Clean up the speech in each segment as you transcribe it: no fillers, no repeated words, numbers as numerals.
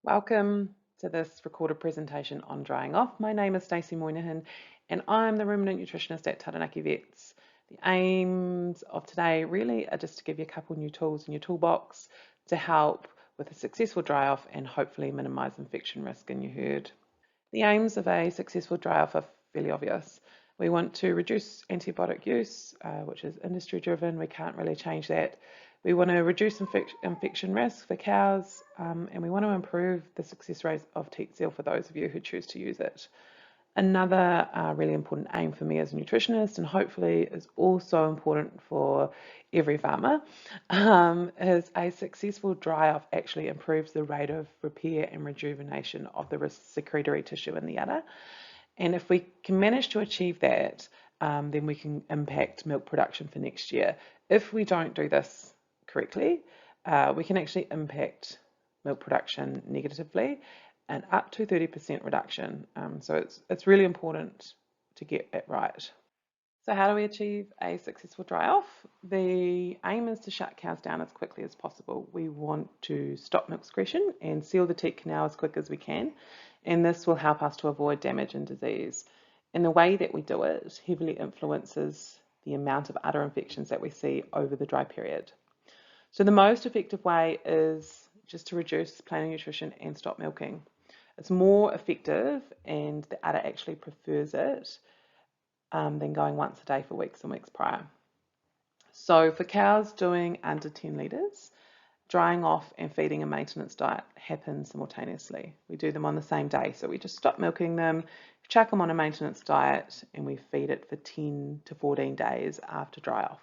Welcome to this recorded presentation on drying off. My name is Stacey Moynihan and I'm the ruminant nutritionist at Taranaki Vets. The aims of today really are just to give you a couple new tools in your toolbox to help with a successful dry off and hopefully minimise infection risk in your herd. The aims of a successful dry off are fairly obvious. We want to reduce antibiotic use, which is industry driven. We can't really change that. We want to reduce infection risk for cows, and we want to improve the success rate of teatseal for those of you who choose to use it. Another really important aim for me as a nutritionist, and hopefully is also important for every farmer, is a successful dry off actually improves the rate of repair and rejuvenation of the secretory tissue in the udder. And if we can manage to achieve that, then we can impact milk production for next year. If we don't do this correctly, we can actually impact milk production negatively and up to 30% reduction. So it's really important to get it right. So how do we achieve a successful dry off? The aim is to shut cows down as quickly as possible. We want to stop milk excretion and seal the teat canal as quick as we can, and this will help us to avoid damage and disease. And the way that we do it heavily influences the amount of udder infections that we see over the dry period. So the most effective way is just to reduce plain nutrition and stop milking. It's more effective and the udder actually prefers it than going once a day for weeks and weeks prior. So for cows doing under 10 litres, drying off and feeding a maintenance diet happen simultaneously. We do them on the same day. So we just stop milking them, chuck them on a maintenance diet, and we feed it for 10 to 14 days after dry off.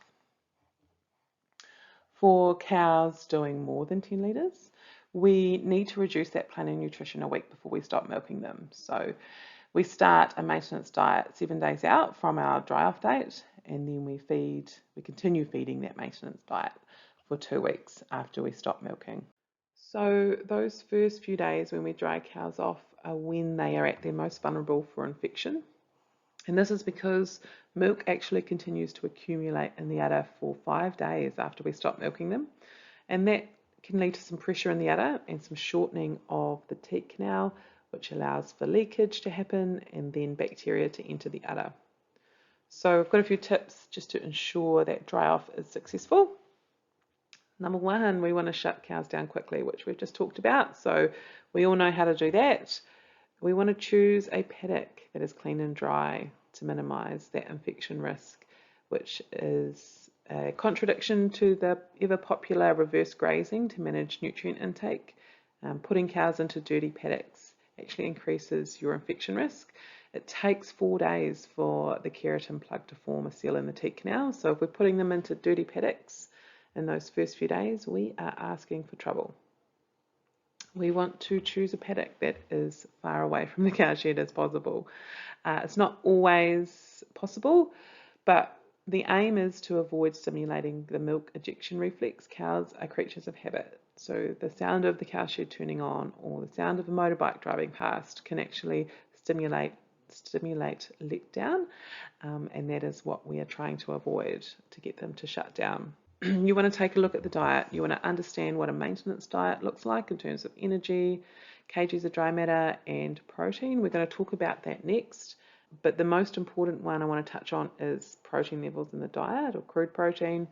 For cows doing more than 10 litres, we need to reduce that plain nutrition a week before we stop milking them. So we start a maintenance diet 7 days out from our dry off date, and then we continue feeding that maintenance diet for 2 weeks after we stop milking. So those first few days when we dry cows off are when they are at their most vulnerable for infection. And this is because milk actually continues to accumulate in the udder for 5 days after we stop milking them. And that can lead to some pressure in the udder and some shortening of the teat canal, which allows for leakage to happen and then bacteria to enter the udder. So I've got a few tips just to ensure that dry off is successful. Number one, we want to shut cows down quickly, which we've just talked about. So we all know how to do that. We want to choose a paddock that is clean and dry to minimise that infection risk, which is a contradiction to the ever popular reverse grazing to manage nutrient intake. Putting cows into dirty paddocks actually increases your infection risk. It takes 4 days for the keratin plug to form a seal in the teat canal. So if we're putting them into dirty paddocks in those first few days, we are asking for trouble. We want to choose a paddock that is far away from the cow shed as possible. It's not always possible, but the aim is to avoid stimulating the milk ejection reflex. Cows are creatures of habit. So the sound of the cow shed turning on or the sound of a motorbike driving past can actually stimulate letdown, and that is what we are trying to avoid to get them to shut down. You want to take a look at the diet. You want to understand what a maintenance diet looks like in terms of energy, kgs of dry matter, and protein. We're going to talk about that next. But the most important one I want to touch on is protein levels in the diet, or crude protein.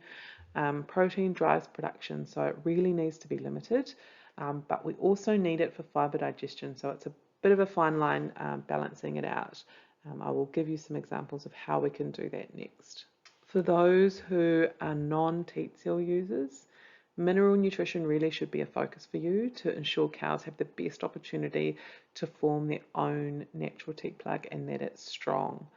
Protein drives production, so it really needs to be limited. But we also need it for fibre digestion, so it's a bit of a fine line balancing it out. I will give you some examples of how we can do that next. For those who are non-teatseal users, mineral nutrition really should be a focus for you to ensure cows have the best opportunity to form their own natural teat plug and that it's strong.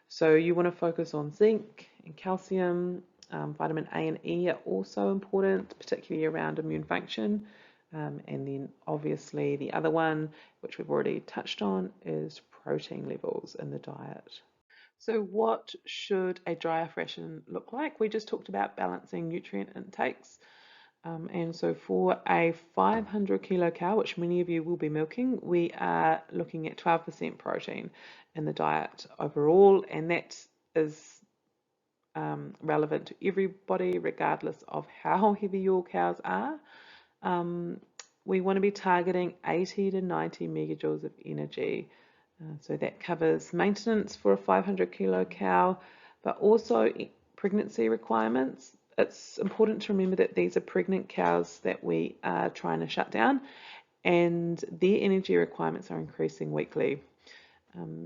So you want to focus on zinc and calcium. Vitamin A and E are also important, particularly around immune function. And then obviously the other one, which we've already touched on, is protein levels in the diet. So what should a dry off ration look like? We just talked about balancing nutrient intakes. And so for a 500 kilo cow, which many of you will be milking, we are looking at 12% protein in the diet overall, and that is relevant to everybody regardless of how heavy your cows are. we want to be targeting 80 to 90 megajoules of energy. So that covers maintenance for a 500 kilo cow, but also pregnancy requirements. It's important to remember that these are pregnant cows that we are trying to shut down, and their energy requirements are increasing weekly.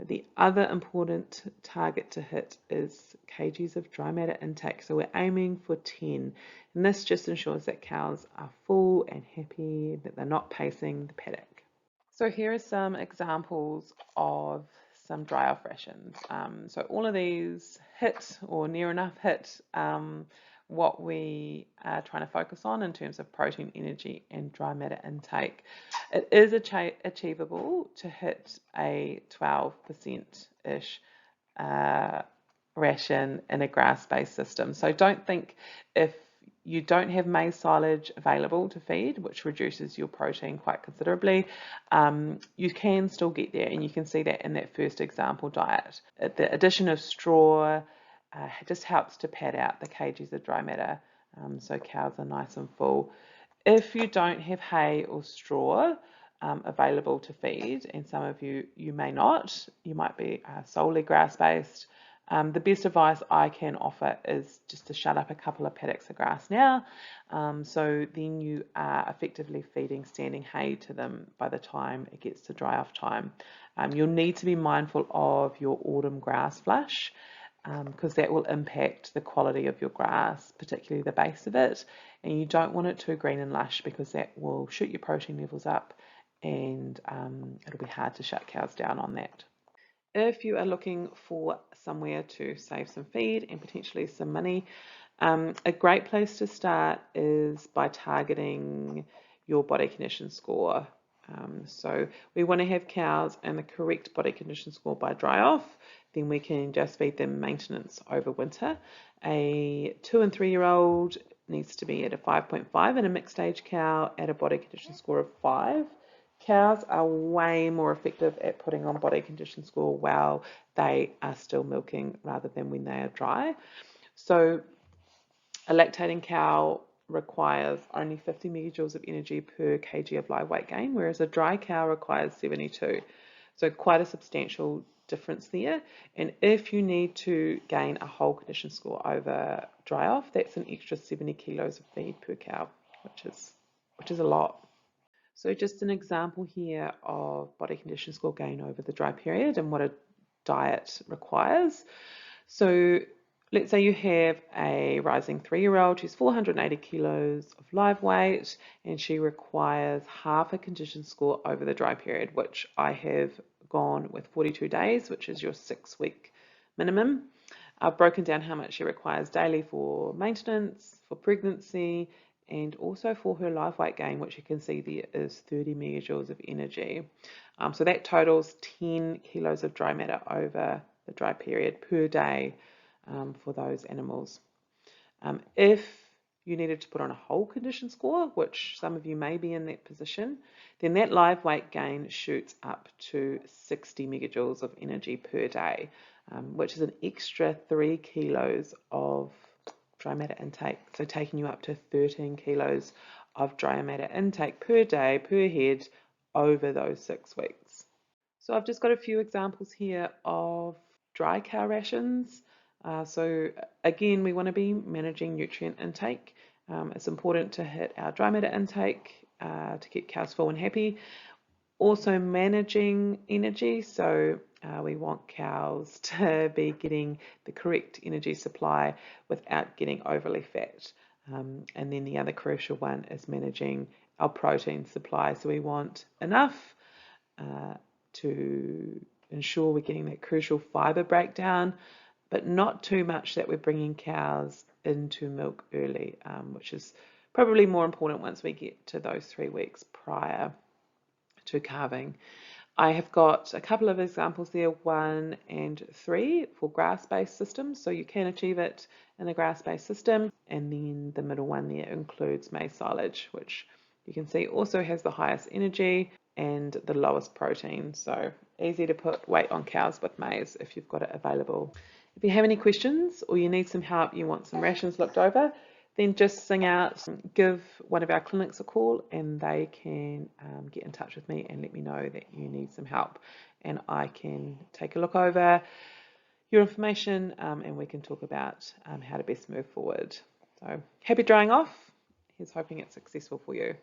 The other important target to hit is kgs of dry matter intake. So we're aiming for 10, and this just ensures that cows are full and happy, that they're not pacing the paddock. So here are some examples of some dry off rations. So all of these hit or near enough hit what we are trying to focus on in terms of protein, energy, and dry matter intake. It is achievable to hit a 12%-ish ration in a grass-based system. So don't think if you don't have maize silage available to feed, which reduces your protein quite considerably, you can still get there, and you can see that in that first example diet. The addition of straw just helps to pad out the kgs of dry matter, so cows are nice and full. If you don't have hay or straw available to feed, and some of you may not, you might be solely grass-based, the best advice I can offer is just to shut up a couple of paddocks of grass now, so then you are effectively feeding standing hay to them by the time it gets to dry off time. You'll need to be mindful of your autumn grass flush, because that will impact the quality of your grass, particularly the base of it, and you don't want it too green and lush because that will shoot your protein levels up, and it'll be hard to shut cows down on that. If you are looking for somewhere to save some feed and potentially some money, a great place to start is by targeting your body condition score. So we want to have cows in the correct body condition score by dry off, then we can just feed them maintenance over winter. A 2 and 3 year old needs to be at a 5.5 and a mixed age cow at a body condition score of 5. Cows are way more effective at putting on body condition score while they are still milking rather than when they are dry. So a lactating cow requires only 50 megajoules of energy per kg of live weight gain, whereas a dry cow requires 72. So quite a substantial difference there. And if you need to gain a whole condition score over dry off, that's an extra 70 kilos of feed per cow, which is a lot. So just an example here of body condition score gain over the dry period and what a diet requires. So let's say you have a rising 3-year-old, she's 480 kilos of live weight, and she requires half a condition score over the dry period, which I have gone with 42 days, which is your 6-week minimum. I've broken down how much she requires daily for maintenance, for pregnancy, and also for her live weight gain, which you can see there is 30 megajoules of energy. So that totals 10 kilos of dry matter over the dry period per day for those animals. If you needed to put on a whole condition score, which some of you may be in that position, then that live weight gain shoots up to 60 megajoules of energy per day, which is an extra 3 kilos of dry matter intake, so taking you up to 13 kilos of dry matter intake per day, per head, over those 6 weeks. So I've just got a few examples here of dry cow rations. So again, we want to be managing nutrient intake. It's important to hit our dry matter intake to keep cows full and happy. Also managing energy, so we want cows to be getting the correct energy supply without getting overly fat. And then the other crucial one is managing our protein supply. So we want enough to ensure we're getting that crucial fiber breakdown, but not too much that we're bringing cows into milk early, which is probably more important once we get to those 3 weeks prior to calving. I have got a couple of examples there, 1 and 3 for grass-based systems, so you can achieve it in a grass-based system, and then the middle one there includes maize silage, which you can see also has the highest energy and the lowest protein, so easy to put weight on cows with maize if you've got it available. If you have any questions or you need some help, you want some rations looked over, then just sing out, give one of our clinics a call, and they can get in touch with me and let me know that you need some help, and I can take a look over your information and we can talk about how to best move forward. So happy drying off. Here's hoping it's successful for you.